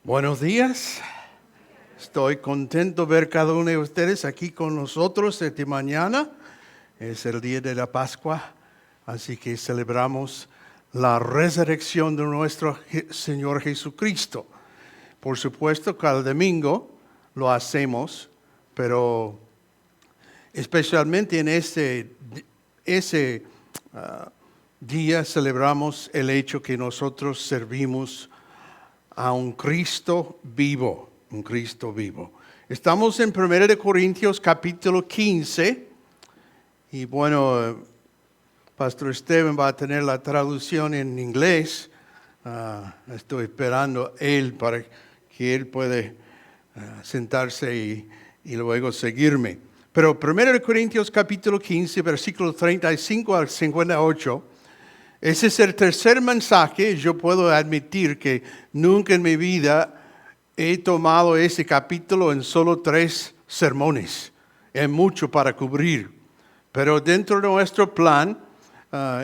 Buenos días. Estoy contento de ver cada uno de ustedes aquí con nosotros esta mañana. Es el día de la Pascua, así que celebramos la resurrección de nuestro Señor Jesucristo. Por supuesto, cada domingo lo hacemos, pero especialmente en ese día celebramos el hecho que nosotros servimos a un Cristo vivo, un Cristo vivo. Estamos en 1 Corintios capítulo 15 y bueno, Pastor Esteban va a tener la traducción en inglés. Estoy esperando él para que él pueda sentarse y luego seguirme. Pero 1 Corintios capítulo 15, versículos 35 al 58, ese es el tercer mensaje. Yo puedo admitir que nunca en mi vida he tomado ese capítulo en solo 3 sermones. Es mucho para cubrir. Pero dentro de nuestro plan,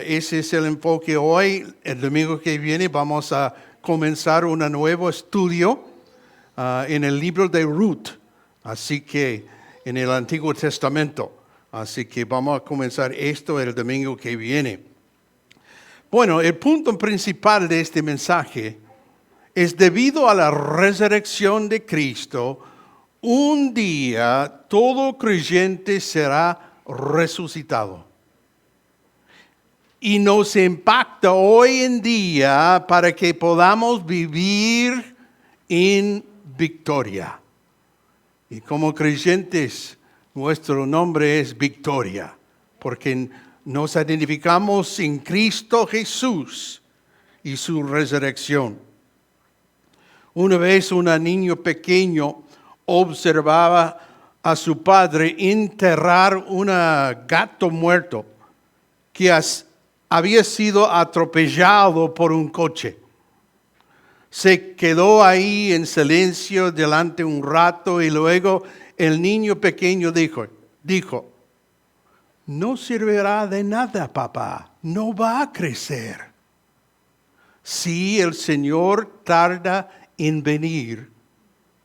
ese es el enfoque hoy. El domingo que viene vamos a comenzar un nuevo estudio en el libro de Ruth. Así que en el Antiguo Testamento. Así que vamos a comenzar esto el domingo que viene. Bueno, el punto principal de este mensaje es debido a la resurrección de Cristo, un día todo creyente será resucitado. Y nos impacta hoy en día para que podamos vivir en victoria. Y como creyentes, nuestro nombre es Victoria, porque nos identificamos en Cristo Jesús y su resurrección. Una vez un niño pequeño observaba a su padre enterrar un gato muerto que había sido atropellado por un coche. Se quedó ahí en silencio delante un rato y luego el niño pequeño dijo, no servirá de nada, papá, no va a crecer. Si el Señor tarda en venir,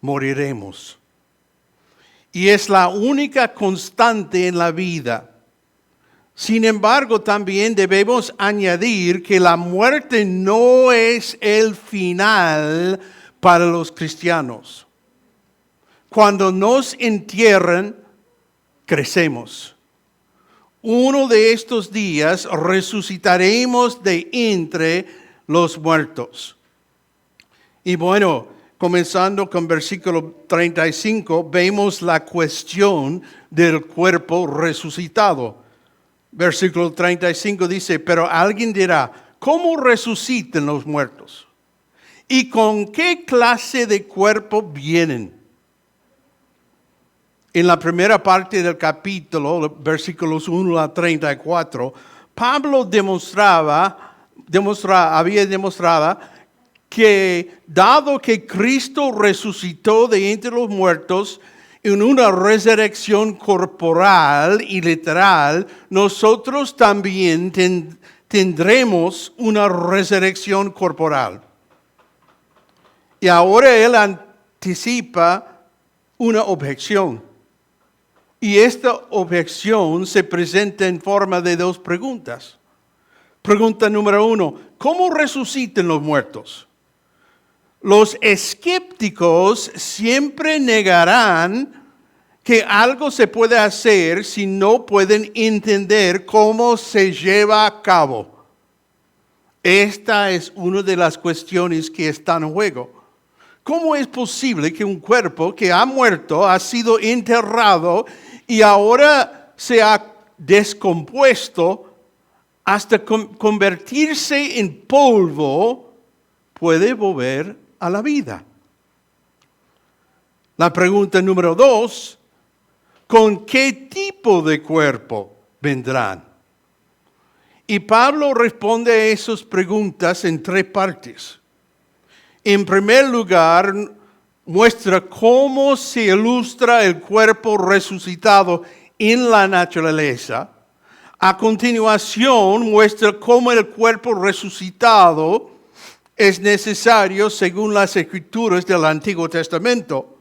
moriremos. Y es la única constante en la vida. Sin embargo, también debemos añadir que la muerte no es el final para los cristianos. Cuando nos entierran, crecemos. Uno de estos días resucitaremos de entre los muertos. Y bueno, comenzando con versículo 35, vemos la cuestión del cuerpo resucitado. Versículo 35 dice, pero alguien dirá, ¿cómo resucitan los muertos? ¿Y con qué clase de cuerpo vienen? En la primera parte del capítulo, versículos 1 a 34, Pablo había demostrado que dado que Cristo resucitó de entre los muertos en una resurrección corporal y literal, nosotros también tendremos una resurrección corporal. Y ahora él anticipa una objeción. Y esta objeción se presenta en forma de 2 preguntas. Pregunta número 1, ¿cómo resucitan los muertos? Los escépticos siempre negarán que algo se puede hacer si no pueden entender cómo se lleva a cabo. Esta es una de las cuestiones que están en juego. ¿Cómo es posible que un cuerpo que ha muerto, ha sido enterrado y ahora se ha descompuesto hasta convertirse en polvo, puede volver a la vida? La pregunta número 2, ¿con qué tipo de cuerpo vendrán? Y Pablo responde a esas preguntas en 3 partes. En primer lugar, muestra cómo se ilustra el cuerpo resucitado en la naturaleza. A continuación, muestra cómo el cuerpo resucitado es necesario según las escrituras del Antiguo Testamento.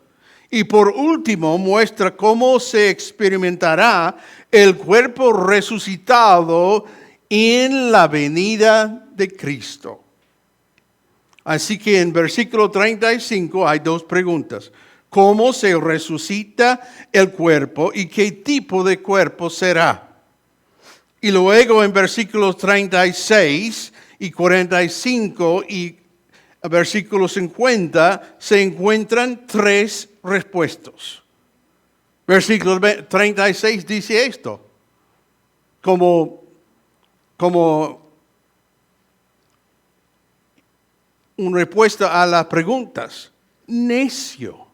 Y por último, muestra cómo se experimentará el cuerpo resucitado en la venida de Cristo. Así que en versículo 35 hay dos preguntas. ¿Cómo se resucita el cuerpo y qué tipo de cuerpo será? Y luego en versículos 36 y 45 y versículo 50 se encuentran tres respuestas. Versículo 36 dice esto, como una respuesta a las preguntas. Necio,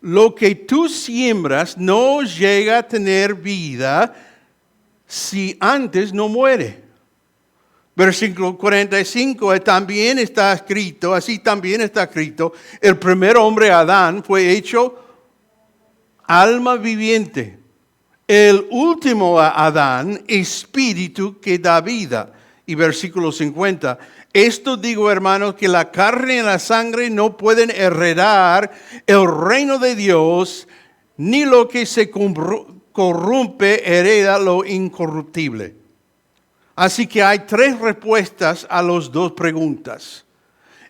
lo que tú siembras no llega a tener vida si antes no muere. Versículo 45 también está escrito, así también está escrito, el primer hombre Adán fue hecho alma viviente. El último Adán, espíritu que da vida. Y versículo 50, esto digo, hermanos, que la carne y la sangre no pueden heredar el reino de Dios, ni lo que se corrompe hereda lo incorruptible. Así que hay tres respuestas a las dos preguntas.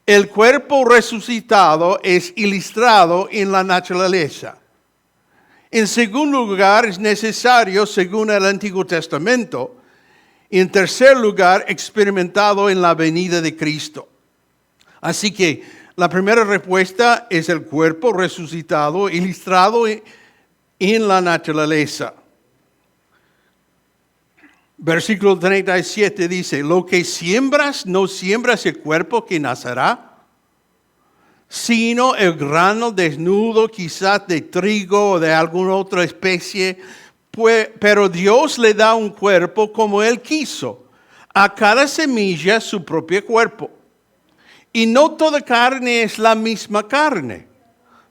El cuerpo resucitado es ilustrado en la naturaleza. En segundo lugar, es necesario, según el Antiguo Testamento. En tercer lugar, experimentado en la venida de Cristo. Así que la primera respuesta es el cuerpo resucitado, ilustrado en la naturaleza. Versículo 37 dice, lo que siembras, no siembras el cuerpo que nacerá, sino el grano desnudo quizás de trigo o de alguna otra especie, pero Dios le da un cuerpo como Él quiso, a cada semilla su propio cuerpo. Y no toda carne es la misma carne,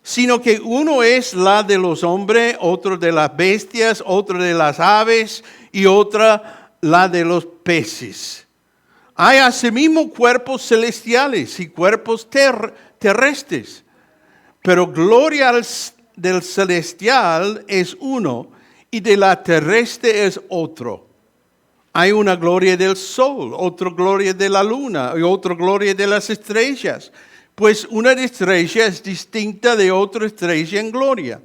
sino que uno es la de los hombres, otro de las bestias, otro de las aves y otra la de los peces. Hay asimismo cuerpos celestiales y cuerpos terrestres, pero gloria del celestial es uno y de la terrestre es otro. Hay una gloria del sol, otra gloria de la luna y otra gloria de las estrellas, pues una estrella es distinta de otra estrella en gloria.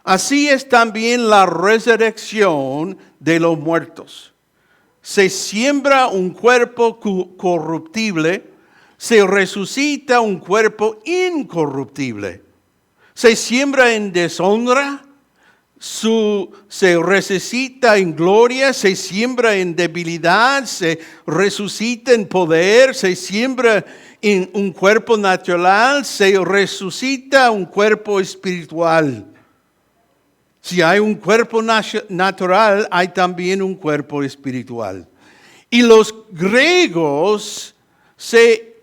Así es también la resurrección de los muertos. Se siembra un cuerpo corruptible, se resucita un cuerpo incorruptible. Se siembra en deshonra, se resucita en gloria, se siembra en debilidad, se resucita en poder, se siembra en un cuerpo natural, se resucita un cuerpo espiritual. Si hay un cuerpo natural, hay también un cuerpo espiritual. Y los griegos se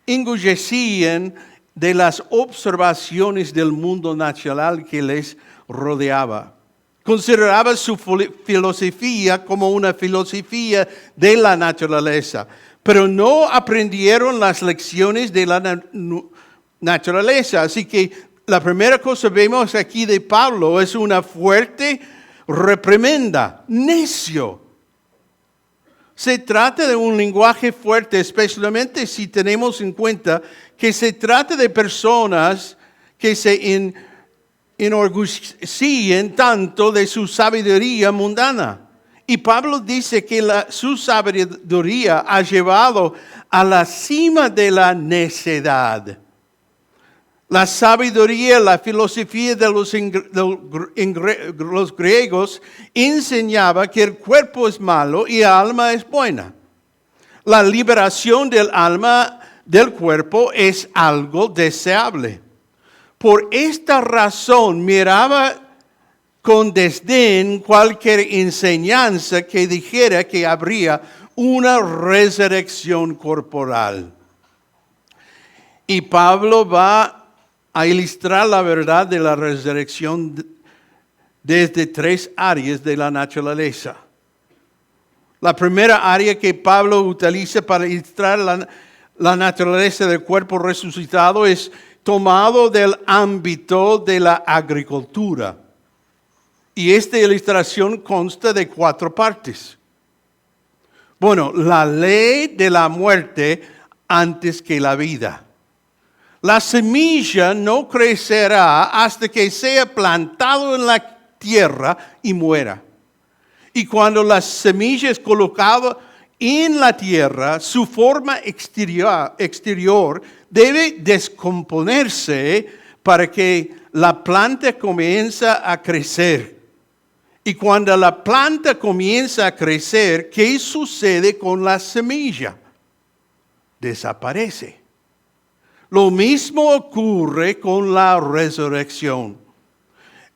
engullecían de las observaciones del mundo natural que les rodeaba. Consideraba su filosofía como una filosofía de la naturaleza, pero no aprendieron las lecciones de la naturaleza. Así que la primera cosa que vemos aquí de Pablo es una fuerte reprimenda. Necio. Se trata de un lenguaje fuerte, especialmente si tenemos en cuenta que se trata de personas que se enorgullecen tanto de su sabiduría mundana. Y Pablo dice que su sabiduría ha llevado a la cima de la necedad. La sabiduría, la filosofía de los griegos enseñaba que el cuerpo es malo y el alma es buena. La liberación del alma del cuerpo es algo deseable. Por esta razón miraba con desdén cualquier enseñanza que dijera que habría una resurrección corporal. Y Pablo va a ilustrar la verdad de la resurrección desde tres áreas de la naturaleza. La primera área que Pablo utiliza para ilustrar la naturaleza del cuerpo resucitado es tomado del ámbito de la agricultura. Y esta ilustración consta de 4 partes. Bueno, la ley de la muerte antes que la vida. La semilla no crecerá hasta que sea plantado en la tierra y muera. Y cuando la semilla es colocada en la tierra, su forma exterior debe descomponerse para que la planta comience a crecer. Y cuando la planta comienza a crecer, ¿qué sucede con la semilla? Desaparece. Lo mismo ocurre con la resurrección.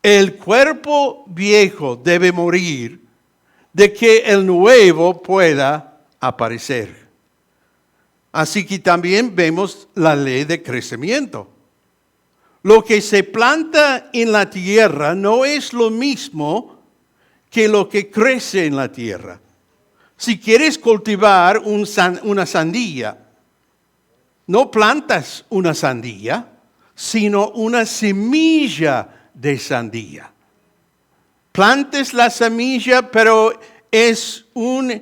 El cuerpo viejo debe morir de que el nuevo pueda aparecer. Así que también vemos la ley de crecimiento. Lo que se planta en la tierra no es lo mismo que lo que crece en la tierra. Si quieres cultivar una sandía, no plantas una sandía, sino una semilla de sandía. Plantes la semilla, pero es una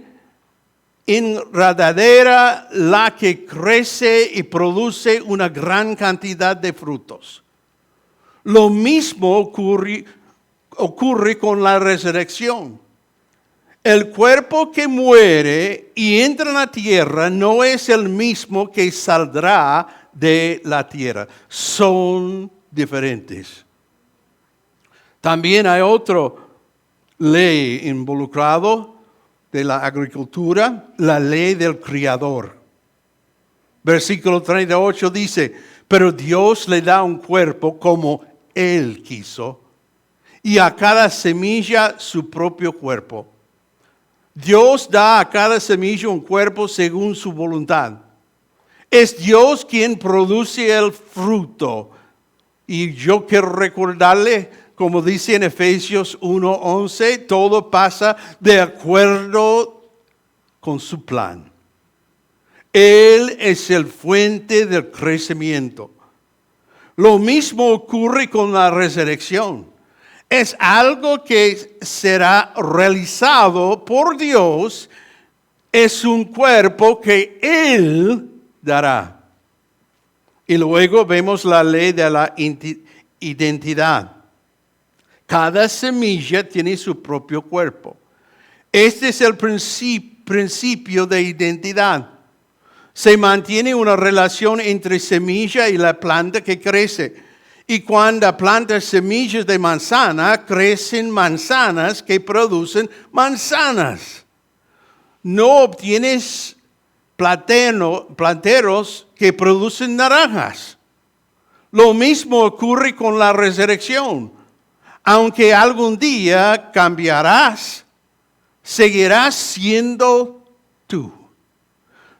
enredadera la que crece y produce una gran cantidad de frutos. Lo mismo ocurre con la resurrección. El cuerpo que muere y entra en la tierra no es el mismo que saldrá de la tierra. Son diferentes. También hay otra ley involucrado de la agricultura, la ley del criador. Versículo 38 dice, pero Dios le da un cuerpo como Él quiso, y a cada semilla su propio cuerpo. Dios da a cada semilla un cuerpo según su voluntad. Es Dios quien produce el fruto. Y yo quiero recordarle, como dice en Efesios 1:11, todo pasa de acuerdo con su plan. Él es el fuente del crecimiento. Lo mismo ocurre con la resurrección. Es algo que será realizado por Dios. Es un cuerpo que Él dará. Y luego vemos la ley de la identidad. Cada semilla tiene su propio cuerpo. Este es el principio de identidad. Se mantiene una relación entre semilla y la planta que crece. Y cuando plantas semillas de manzana, crecen manzanas que producen manzanas. No obtienes planteros que producen naranjas. Lo mismo ocurre con la resurrección. Aunque algún día cambiarás, seguirás siendo tú.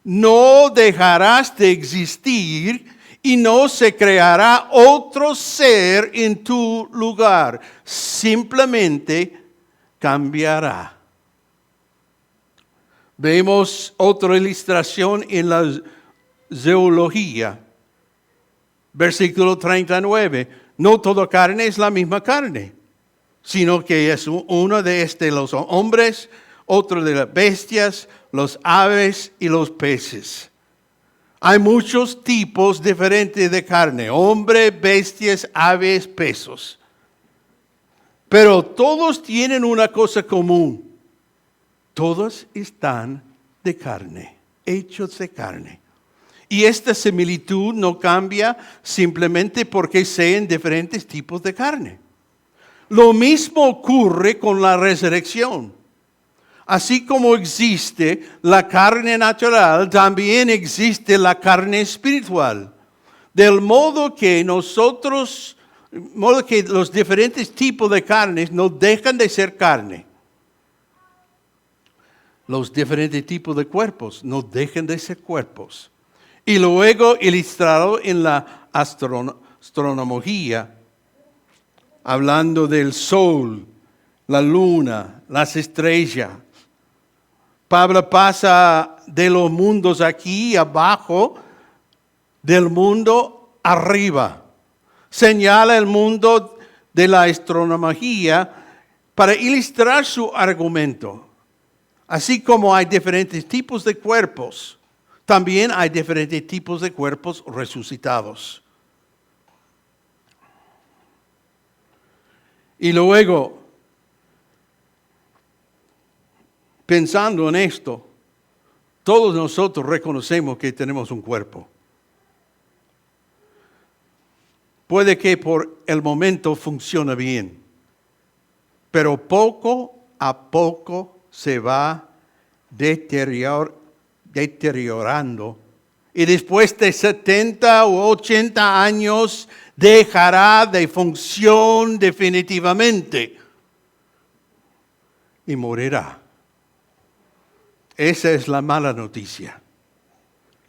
No dejarás de existir y no se creará otro ser en tu lugar. Simplemente cambiará. Vemos otra ilustración en la zoología. Versículo 39. No toda carne es la misma carne, sino que es uno de los hombres, otro de las bestias, los aves y los peces. Hay muchos tipos diferentes de carne, hombres, bestias, aves, peces. Pero todos tienen una cosa común. Todos están de carne, hechos de carne. Y esta similitud no cambia simplemente porque sean diferentes tipos de carne. Lo mismo ocurre con la resurrección. Así como existe la carne natural, también existe la carne espiritual. Del modo que los diferentes tipos de carnes no dejan de ser carne. Los diferentes tipos de cuerpos no dejan de ser cuerpos. Y luego ilustrado en la astronomía, hablando del sol, la luna, las estrellas. Pablo pasa de los mundos aquí abajo, del mundo arriba. Señala el mundo de la astronomía para ilustrar su argumento. Así como hay diferentes tipos de cuerpos, también hay diferentes tipos de cuerpos resucitados. Y luego, pensando en esto, todos nosotros reconocemos que tenemos un cuerpo. Puede que por el momento funcione bien, pero poco a poco se va deteriorando y después de 70 u 80 años dejará de función definitivamente y morirá. Esa es la mala noticia.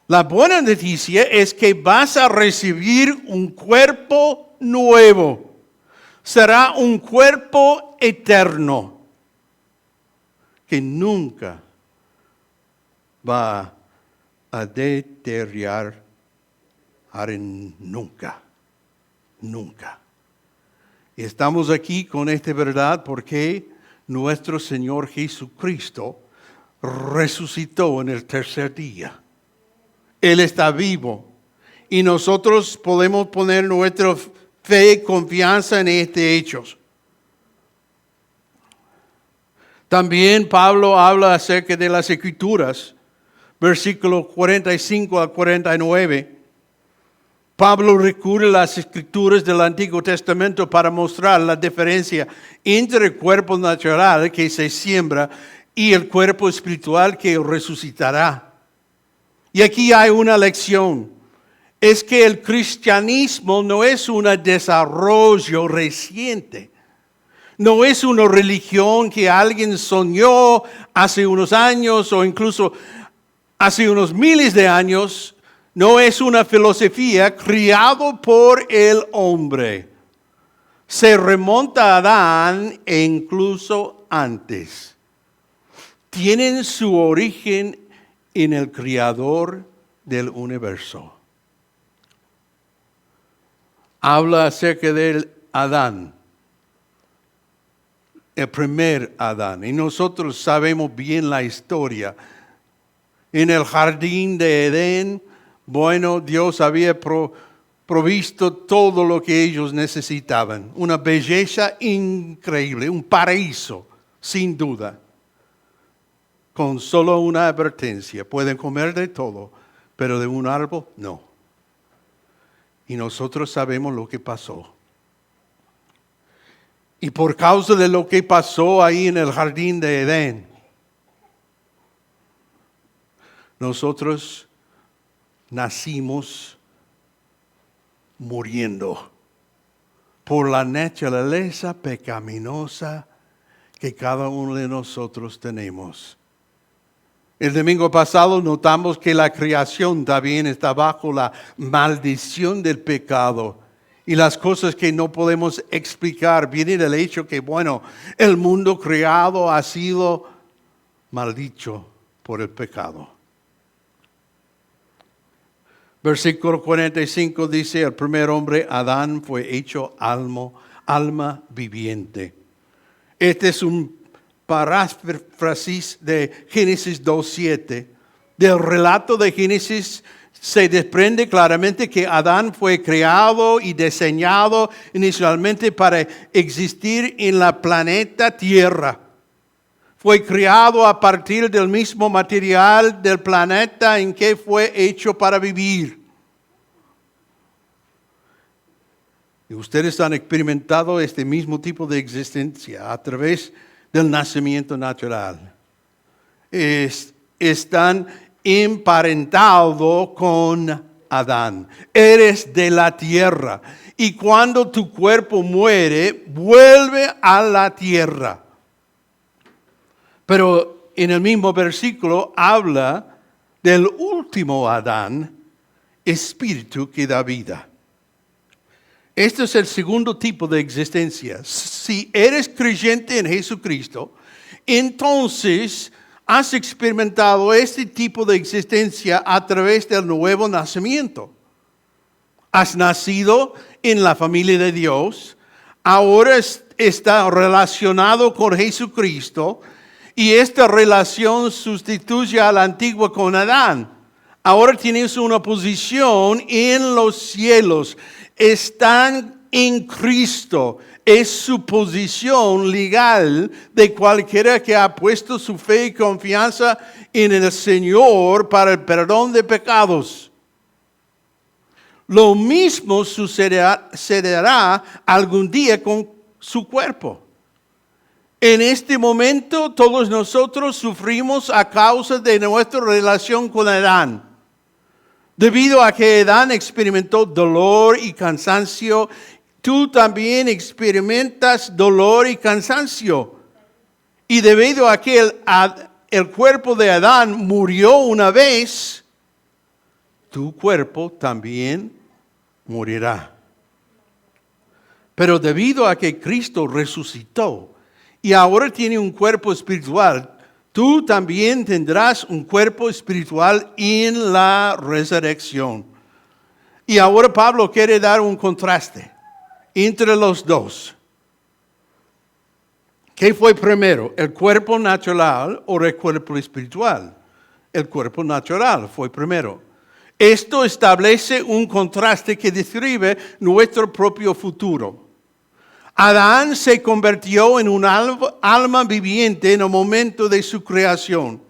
La buena noticia es que vas a recibir un cuerpo nuevo. Será un cuerpo eterno que nunca va a deteriorar nunca. Nunca. Y estamos aquí con esta verdad porque nuestro Señor Jesucristo resucitó en el tercer día. Él está vivo y nosotros podemos poner nuestra fe y confianza en este hecho. También Pablo habla acerca de las Escrituras, versículos 45 a 49. Pablo recurre a las Escrituras del Antiguo Testamento para mostrar la diferencia entre el cuerpo natural que se siembra y el cuerpo espiritual que resucitará. Y aquí hay una lección. Es que el cristianismo no es un desarrollo reciente. No es una religión que alguien soñó hace unos años o incluso hace unos miles de años. No es una filosofía criada por el hombre. Se remonta a Adán e incluso antes. Tienen su origen en el Creador del universo. Habla acerca del Adán, el primer Adán. Y nosotros sabemos bien la historia. En el jardín de Edén, bueno, Dios había provisto todo lo que ellos necesitaban. Una belleza increíble, un paraíso, sin duda. Con solo una advertencia, pueden comer de todo, pero de un árbol no. Y nosotros sabemos lo que pasó. Y por causa de lo que pasó ahí en el jardín de Edén, nosotros nacimos muriendo por la naturaleza pecaminosa que cada uno de nosotros tenemos. El domingo pasado notamos que la creación también está bajo la maldición del pecado. Y las cosas que no podemos explicar vienen del hecho que, bueno, el mundo creado ha sido maldicho por el pecado. Versículo 45 dice, el primer hombre, Adán, fue hecho alma viviente. Este es un paráfrasis de Génesis 2:7. Del relato de Génesis se desprende claramente que Adán fue creado y diseñado inicialmente para existir en la planeta Tierra. Fue creado a partir del mismo material del planeta en que fue hecho para vivir. Y ustedes han experimentado este mismo tipo de existencia a través del nacimiento natural. Están emparentados con Adán. Eres de la tierra. Y cuando tu cuerpo muere, vuelve a la tierra. Pero en el mismo versículo habla del último Adán, espíritu que da vida. Este es el segundo tipo de existencia. Si eres creyente en Jesucristo, entonces has experimentado este tipo de existencia a través del nuevo nacimiento. Has nacido en la familia de Dios, ahora está relacionado con Jesucristo y esta relación sustituye a la antigua con Adán. Ahora tienes una posición en los cielos, están en Cristo. Es su posición legal de cualquiera que ha puesto su fe y confianza en el Señor para el perdón de pecados. Lo mismo sucederá algún día con su cuerpo. En este momento todos nosotros sufrimos a causa de nuestra relación con Adán. Debido a que Adán experimentó dolor y cansancio, tú también experimentas dolor y cansancio. Y debido a que el cuerpo de Adán murió una vez, tu cuerpo también morirá. Pero debido a que Cristo resucitó y ahora tiene un cuerpo espiritual, tú también tendrás un cuerpo espiritual en la resurrección. Y ahora Pablo quiere dar un contraste entre los dos. ¿Qué fue primero, el cuerpo natural o el cuerpo espiritual? El cuerpo natural fue primero. Esto establece un contraste que describe nuestro propio futuro. Adán se convirtió en un alma viviente en el momento de su creación.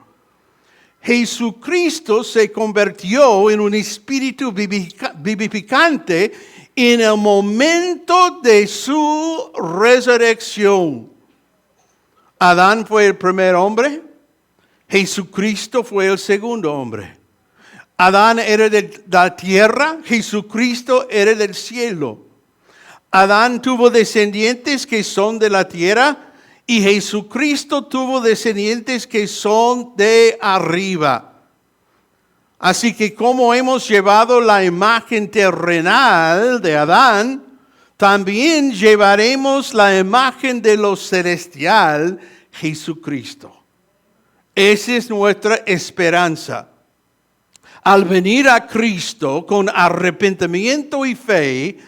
Jesucristo se convirtió en un espíritu vivificante en el momento de su resurrección. Adán fue el primer hombre, Jesucristo fue el segundo hombre. Adán era de la tierra, Jesucristo era del cielo. Adán tuvo descendientes que son de la tierra y Jesucristo tuvo descendientes que son de arriba. Así que como hemos llevado la imagen terrenal de Adán, también llevaremos la imagen de lo celestial, Jesucristo. Esa es nuestra esperanza. Al venir a Cristo con arrepentimiento y fe,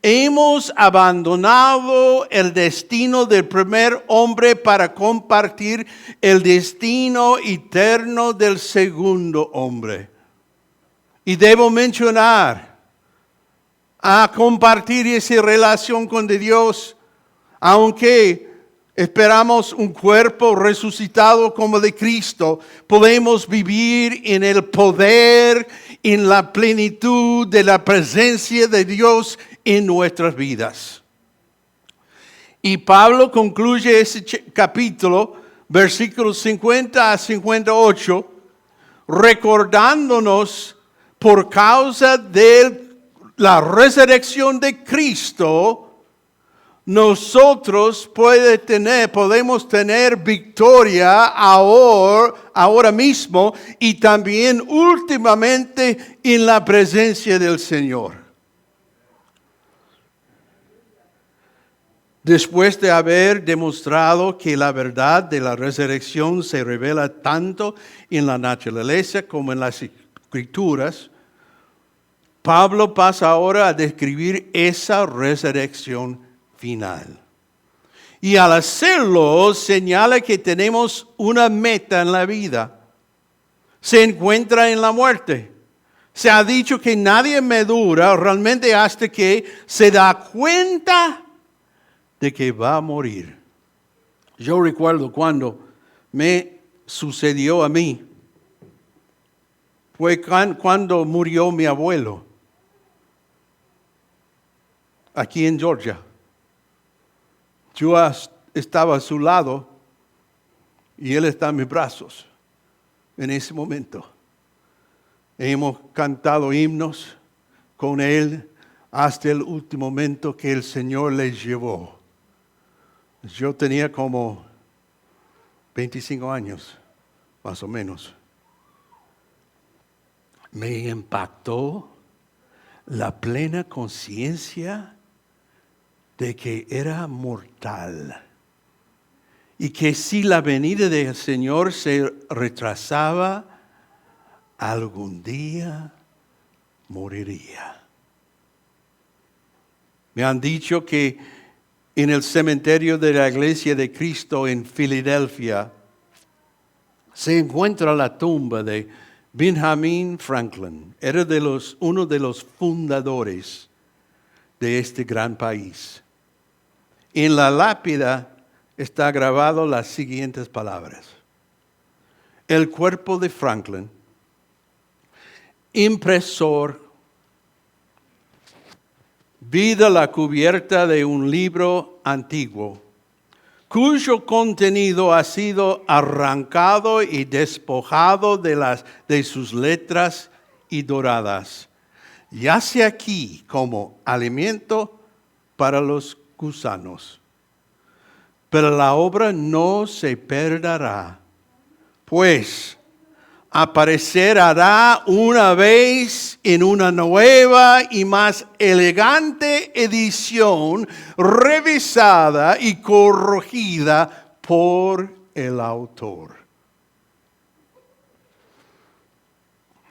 hemos abandonado el destino del primer hombre para compartir el destino eterno del segundo hombre. Y debo mencionar, a compartir esa relación con Dios, aunque esperamos un cuerpo resucitado como de Cristo, podemos vivir en el poder, en la plenitud de la presencia de Dios en nuestras vidas. Y Pablo concluye ese capítulo, versículos 50 a 58, recordándonos por causa de la resurrección de Cristo, nosotros podemos tener victoria ahora mismo y también últimamente en la presencia del Señor. Después de haber demostrado que la verdad de la resurrección se revela tanto en la naturaleza como en las Escrituras, Pablo pasa ahora a describir esa resurrección final. Y al hacerlo, señala que tenemos una meta en la vida. Se encuentra en la muerte. Se ha dicho que nadie madura realmente hasta que se da cuenta de que va a morir. Yo recuerdo cuando me sucedió a mí. Fue cuando murió mi abuelo. Aquí en Georgia. Yo estaba a su lado y él está en mis brazos en ese momento. Hemos cantado himnos con él hasta el último momento que el Señor les llevó. Yo tenía como 25 años, más o menos. Me impactó la plena conciencia de que era mortal y que si la venida del Señor se retrasaba, algún día moriría. Me han dicho que en el cementerio de la Iglesia de Cristo en Filadelfia se encuentra la tumba de Benjamin Franklin. Era uno de los fundadores de este gran país. En la lápida está grabado las siguientes palabras: el cuerpo de Franklin, impresor, vida la cubierta de un libro antiguo, cuyo contenido ha sido arrancado y despojado de sus letras y doradas. Yace aquí como alimento para los gusanos. Pero la obra no se perderá, pues aparecerá una vez en una nueva y más elegante edición, revisada y corregida por el autor.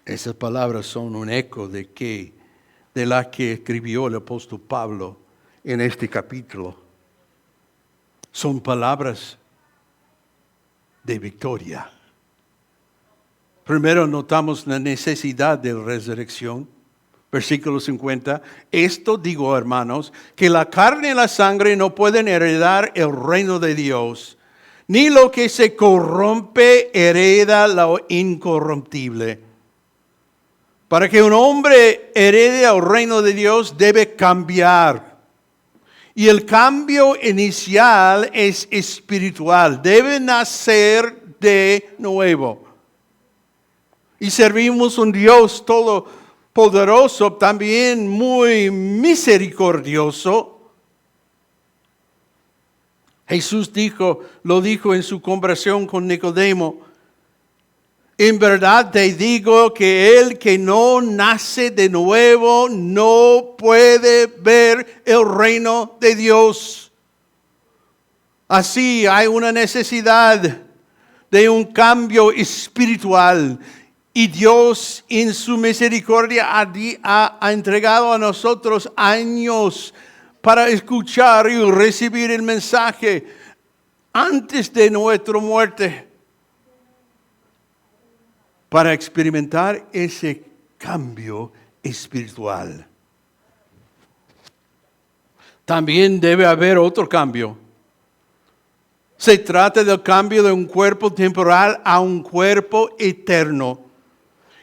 Esas palabras son un eco de la que escribió el apóstol Pablo en este capítulo. Son palabras de victoria. Primero notamos la necesidad de la resurrección. Versículo 50. Esto digo, hermanos, que la carne y la sangre no pueden heredar el reino de Dios, ni lo que se corrompe hereda lo incorruptible. Para que un hombre herede el reino de Dios debe cambiar. Y el cambio inicial es espiritual. Debe nacer de nuevo. Y servimos un Dios todopoderoso, también muy misericordioso. Jesús lo dijo en su conversación con Nicodemo: en verdad te digo que el que no nace de nuevo no puede ver el reino de Dios. Así hay una necesidad de un cambio espiritual. Y Dios en su misericordia ha entregado a nosotros años para escuchar y recibir el mensaje antes de nuestra muerte, para experimentar ese cambio espiritual. También debe haber otro cambio. Se trata del cambio de un cuerpo temporal a un cuerpo eterno.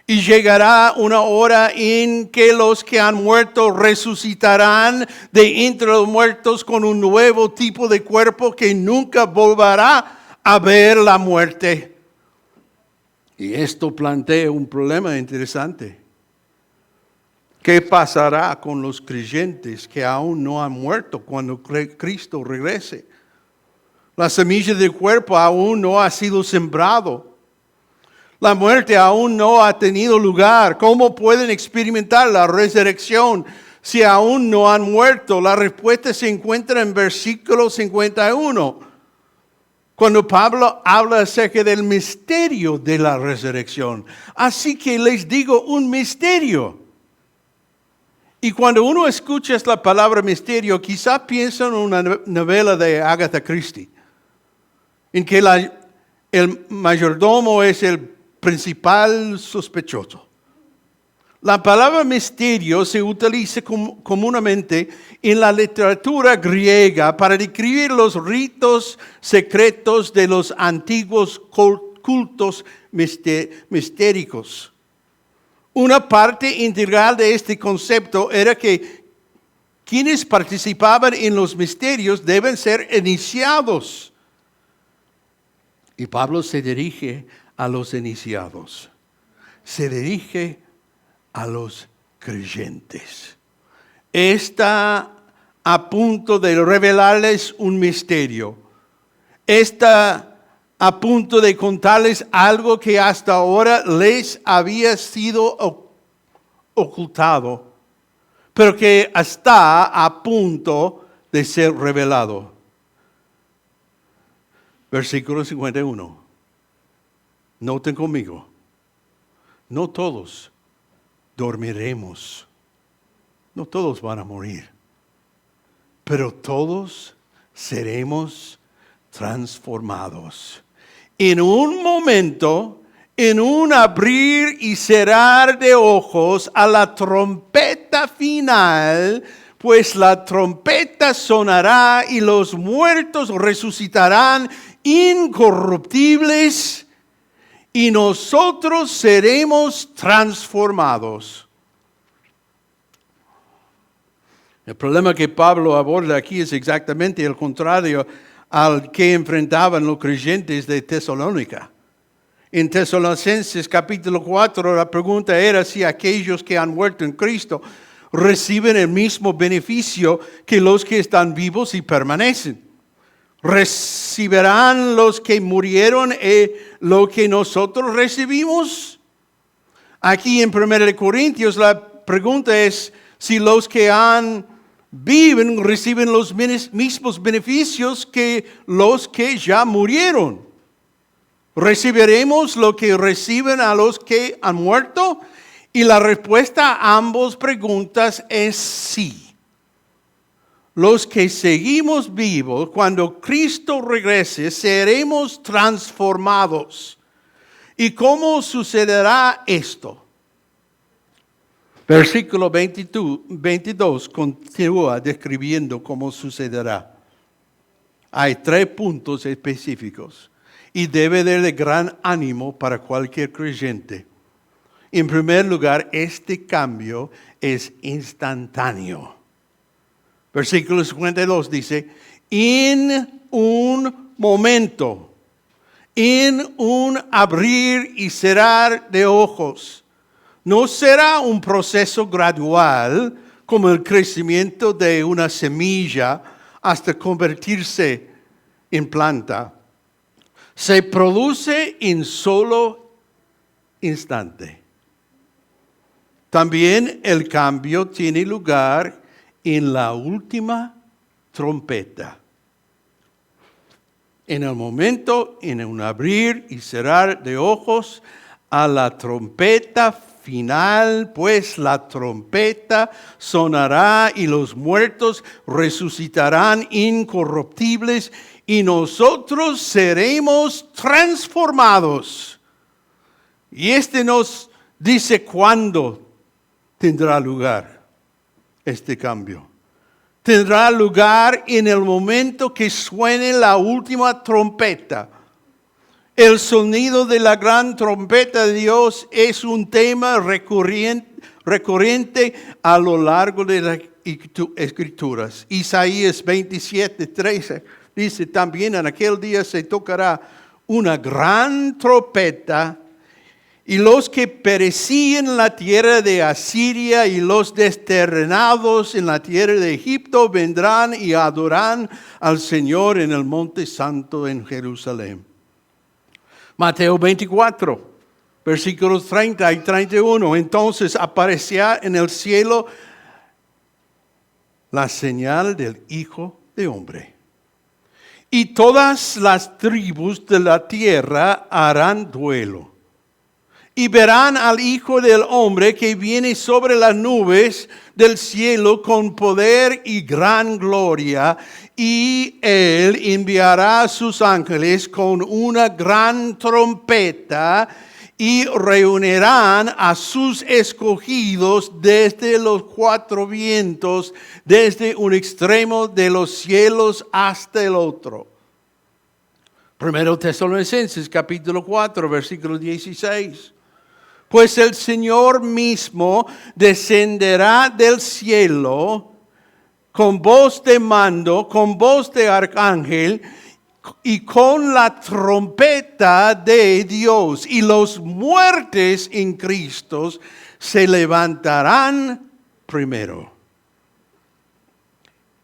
Y llegará una hora en que los que han muerto resucitarán de entre los muertos con un nuevo tipo de cuerpo que nunca volverá a ver la muerte. Y esto plantea un problema interesante. ¿Qué pasará con los creyentes que aún no han muerto cuando Cristo regrese? La semilla del cuerpo aún no ha sido sembrado. La muerte aún no ha tenido lugar. ¿Cómo pueden experimentar la resurrección si aún no han muerto? La respuesta se encuentra en versículo 51. Cuando Pablo habla acerca del misterio de la resurrección. Así que les digo un misterio. Y cuando uno escucha la palabra misterio, quizá piensa en una novela de Agatha Christie, en que el mayordomo es el principal sospechoso. La palabra misterio se utiliza comúnmente en la literatura griega para describir los ritos secretos de los antiguos cultos mistéricos. Una parte integral de este concepto era que quienes participaban en los misterios deben ser iniciados. Y Pablo se dirige a los iniciados. Se dirige a los creyentes. Está a punto de revelarles un misterio. Está a punto de contarles algo que hasta ahora les había sido ocultado, pero que está a punto de ser revelado. Versículo 51. Noten conmigo. No todos dormiremos. No todos van a morir. Pero todos seremos transformados. En un momento, en un abrir y cerrar de ojos, a la trompeta final, pues la trompeta sonará y los muertos resucitarán incorruptibles y nosotros seremos transformados. El problema que Pablo aborda aquí es exactamente el contrario al que enfrentaban los creyentes de Tesalónica. En Tesalonicenses capítulo 4 la pregunta era si aquellos que han muerto en Cristo reciben el mismo beneficio que los que están vivos y permanecen. ¿Recibirán los que murieron lo que nosotros recibimos? Aquí en 1 Corintios la pregunta es si los que viven reciben los mismos beneficios que los que ya murieron. ¿Recibiremos lo que reciben a los que han muerto? Y la respuesta a ambas preguntas es sí. Los que seguimos vivos, cuando Cristo regrese, seremos transformados. ¿Y cómo sucederá esto? Versículo 22 continúa describiendo cómo sucederá. Hay 3 puntos específicos y debe de gran ánimo para cualquier creyente. En primer lugar, este cambio es instantáneo. Versículo 52 dice, en un momento, en un abrir y cerrar de ojos. No será un proceso gradual como el crecimiento de una semilla hasta convertirse en planta. Se produce en solo instante. También el cambio tiene lugar en la última trompeta. En el momento, en un abrir y cerrar de ojos, a la trompeta final, pues la trompeta sonará y los muertos resucitarán incorruptibles y nosotros seremos transformados. Y nos dice cuándo tendrá lugar este cambio. Tendrá lugar en el momento que suene la última trompeta. El sonido de la gran trompeta de Dios es un tema recurrente a lo largo de las Escrituras. Isaías 27:13 dice también: en aquel día se tocará una gran trompeta y los que perecían en la tierra de Asiria y los desterrados en la tierra de Egipto vendrán y adorarán al Señor en el monte santo en Jerusalén. Mateo 24, versículos 30 y 31. Entonces aparecerá en el cielo la señal del Hijo de Hombre. Y todas las tribus de la tierra harán duelo. Y verán al Hijo del Hombre que viene sobre las nubes del cielo con poder y gran gloria. Y Él enviará a sus ángeles con una gran trompeta y reunirán a sus escogidos desde los 4 vientos, desde un extremo de los cielos hasta el otro. 1 Tesalonicenses capítulo 4, versículo 16. Pues el Señor mismo descenderá del cielo con voz de mando, con voz de arcángel y con la trompeta de Dios. Y los muertos en Cristo se levantarán primero.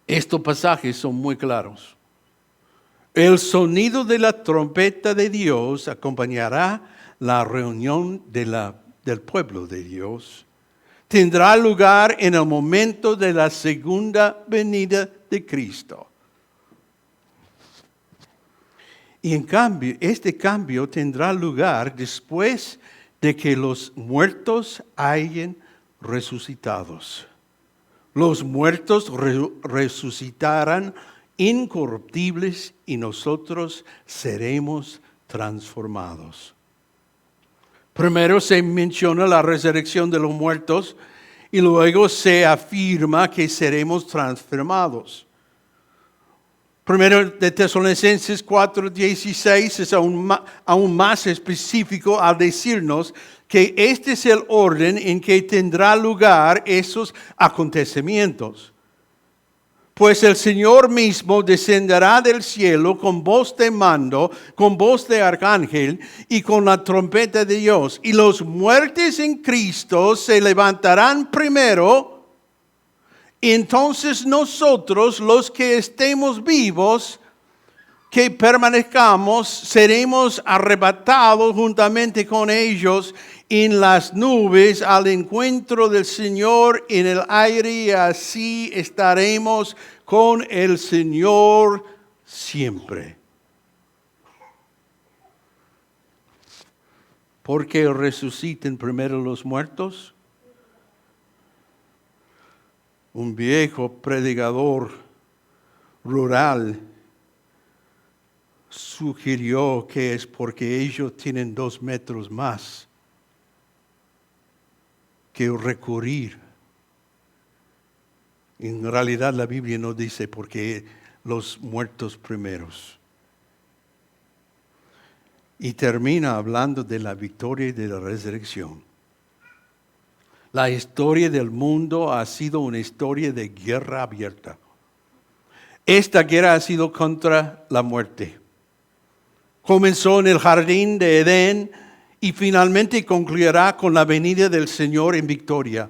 Estos pasajes son muy claros. El sonido de la trompeta de Dios acompañará la reunión del pueblo de Dios. Tendrá lugar en el momento de la segunda venida de Cristo. Y en cambio, este cambio tendrá lugar después de que los muertos hayan resucitados. Los muertos resucitarán incorruptibles y nosotros seremos transformados. Primero se menciona la resurrección de los muertos y luego se afirma que seremos transformados. Primero de Tesalonicenses 4:16 es aún más específico al decirnos que este es el orden en que tendrá lugar esos acontecimientos. Pues el Señor mismo descenderá del cielo con voz de mando, con voz de arcángel y con la trompeta de Dios. Y los muertos en Cristo se levantarán primero. Y entonces nosotros, los que estemos vivos, que permanezcamos, seremos arrebatados juntamente con ellos en las nubes al encuentro del Señor en el aire, y así estaremos con el Señor siempre. Porque resuciten primero los muertos. Un viejo predicador rural sugirió que es porque ellos tienen 2 metros más que recurrir. En realidad la Biblia no dice porque los muertos primeros. Y termina hablando de la victoria y de la resurrección. La historia del mundo ha sido una historia de guerra abierta. Esta guerra ha sido contra la muerte. Comenzó en el jardín de Edén y finalmente concluirá con la venida del Señor en victoria.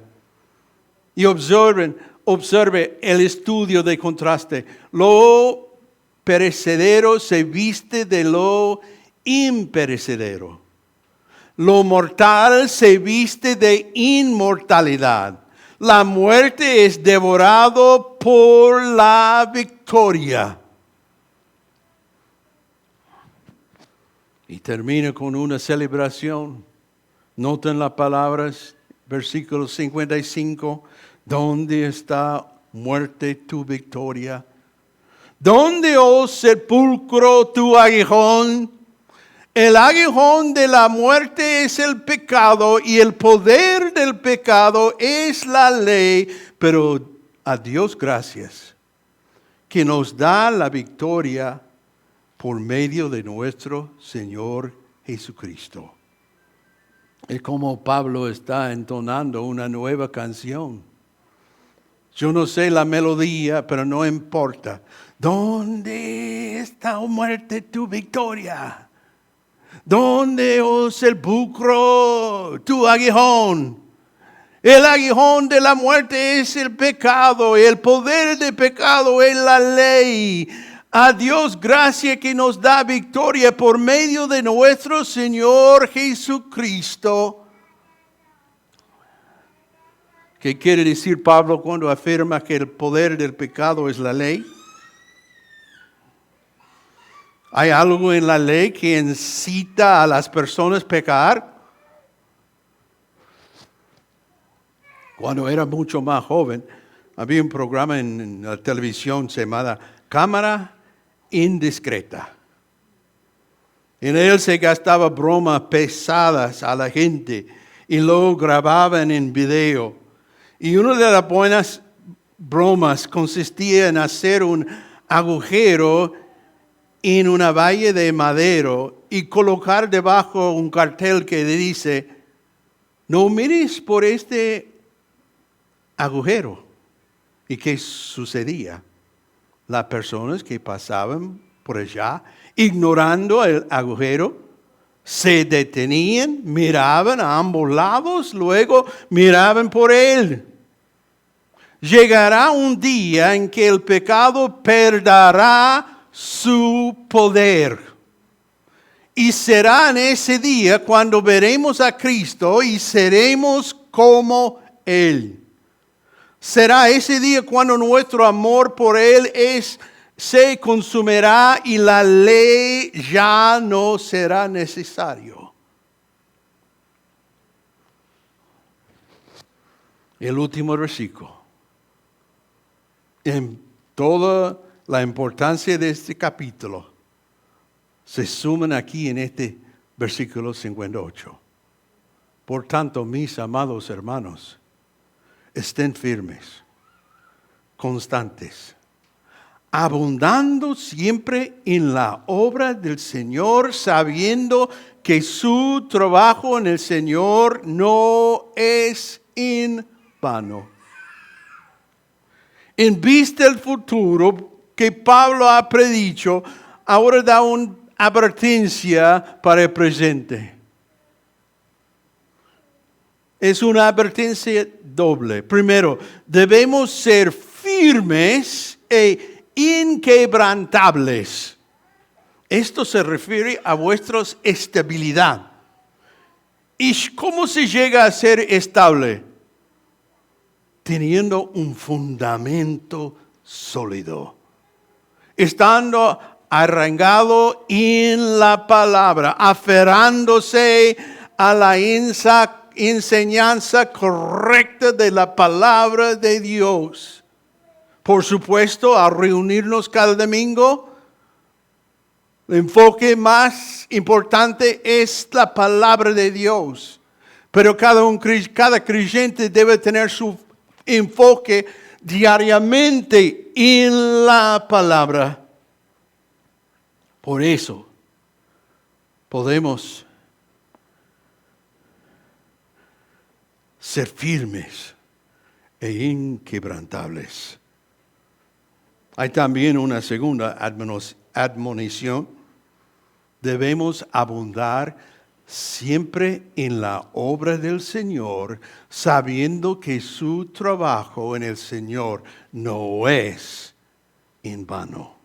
Y observe el estudio de contraste. Lo perecedero se viste de lo imperecedero. Lo mortal se viste de inmortalidad. La muerte es devorado por la victoria. Y termina con una celebración. Noten las palabras, versículo 55. ¿Dónde está, muerte, tu victoria? ¿Dónde, oh sepulcro, tu aguijón? El aguijón de la muerte es el pecado y el poder del pecado es la ley. Pero a Dios gracias, que nos da la victoria por medio de nuestro Señor Jesucristo. Es como Pablo está entonando una nueva canción. Yo no sé la melodía, pero no importa. ¿Dónde está, oh muerte, tu victoria? ¿Dónde, oh sepulcro, tu aguijón? El aguijón de la muerte es el pecado, y el poder del pecado es la ley. A Dios gracias que nos da victoria por medio de nuestro Señor Jesucristo. ¿Qué quiere decir Pablo cuando afirma que el poder del pecado es la ley? ¿Hay algo en la ley que incita a las personas a pecar? Cuando era mucho más joven, había un programa en la televisión llamado Cámara Indiscreta. En él se gastaba bromas pesadas a la gente y luego grababan en video. Y una de las buenas bromas consistía en hacer un agujero en una valla de madera y colocar debajo un cartel que dice: no mires por este agujero. ¿Y qué sucedía? Las personas que pasaban por allá, ignorando el agujero, se detenían, miraban a ambos lados, luego miraban por él. Llegará un día en que el pecado perderá su poder. Y será en ese día cuando veremos a Cristo y seremos como Él. Será ese día cuando nuestro amor por Él es se consumirá y la ley ya no será necesario. El último versículo. En toda la importancia de este capítulo se suman aquí en este versículo 58. Por tanto, mis amados hermanos, estén firmes, constantes, abundando siempre en la obra del Señor, sabiendo que su trabajo en el Señor no es en vano. En vista del futuro que Pablo ha predicho, ahora da una advertencia para el presente. Es una advertencia doble. Primero, debemos ser firmes e inquebrantables. Esto se refiere a vuestra estabilidad. ¿Y cómo se llega a ser estable? Teniendo un fundamento sólido. Estando arraigado en la palabra, aferrándose a la enseñanza correcta de la palabra de Dios. Por supuesto, al reunirnos cada domingo, el enfoque más importante es la palabra de Dios. Pero cada creyente debe tener su enfoque diariamente en la palabra. Por eso podemos ser firmes e inquebrantables. Hay también una segunda admonición. Debemos abundar siempre en la obra del Señor, sabiendo que su trabajo en el Señor no es en vano.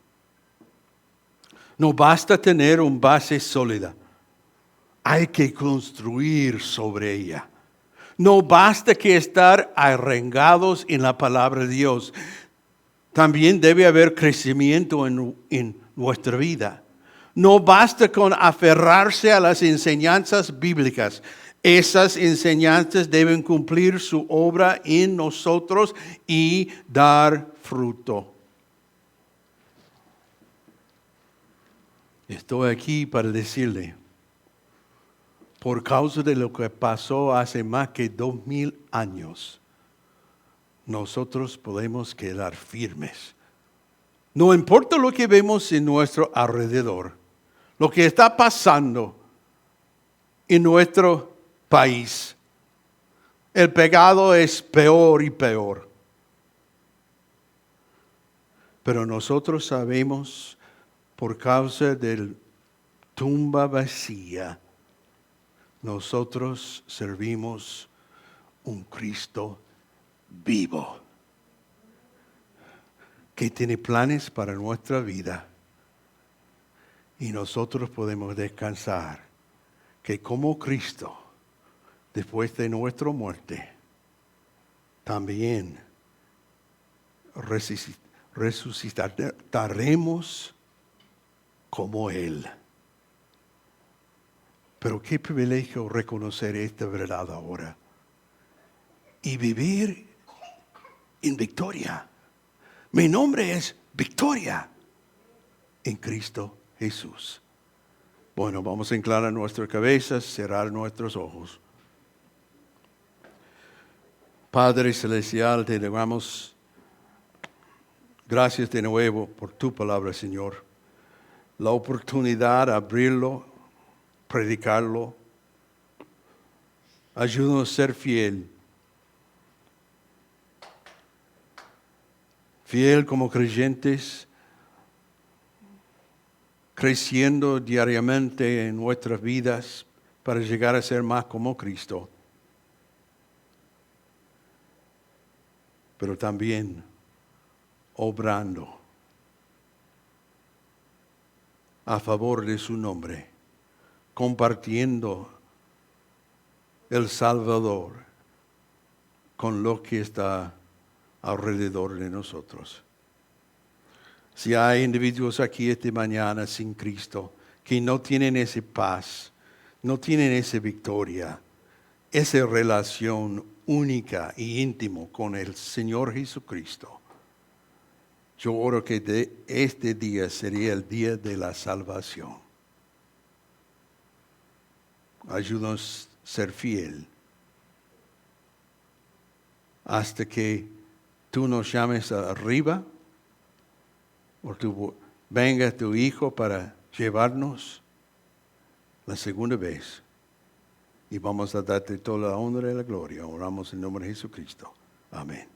No basta tener una base sólida. Hay que construir sobre ella. No basta que estar arraigados en la palabra de Dios. También debe haber crecimiento en nuestra vida. No basta con aferrarse a las enseñanzas bíblicas. Esas enseñanzas deben cumplir su obra en nosotros y dar fruto. Estoy aquí para decirle, por causa de lo que pasó hace más que 2000 años, nosotros podemos quedar firmes. No importa lo que vemos en nuestro alrededor, lo que está pasando en nuestro país. El pecado es peor y peor. Pero nosotros sabemos, por causa del tumba vacía, nosotros servimos un Cristo vivo, que tiene planes para nuestra vida. Y nosotros podemos descansar que como Cristo, después de nuestra muerte, también resucitaremos como Él. Pero qué privilegio reconocer esta verdad ahora y vivir en victoria. Mi nombre es Victoria en Cristo Jesús. Bueno, vamos a inclinar nuestras cabezas, cerrar nuestros ojos. Padre Celestial, te damos gracias de nuevo por tu palabra, Señor. La oportunidad de abrirlo, predicarlo. Ayúdanos a ser fiel. Fiel como creyentes, creciendo diariamente en nuestras vidas para llegar a ser más como Cristo. Pero también obrando a favor de su nombre, compartiendo el Salvador con lo que está alrededor de nosotros. Si hay individuos aquí esta mañana sin Cristo, que no tienen esa paz, no tienen esa victoria, esa relación única y íntimo con el Señor Jesucristo, yo oro que este día sería el día de la salvación. Ayúdanos a ser fiel hasta que tú nos llames arriba o venga tu Hijo para llevarnos la segunda vez. Y vamos a darte toda la honra y la gloria. Oramos en nombre de Jesucristo. Amén.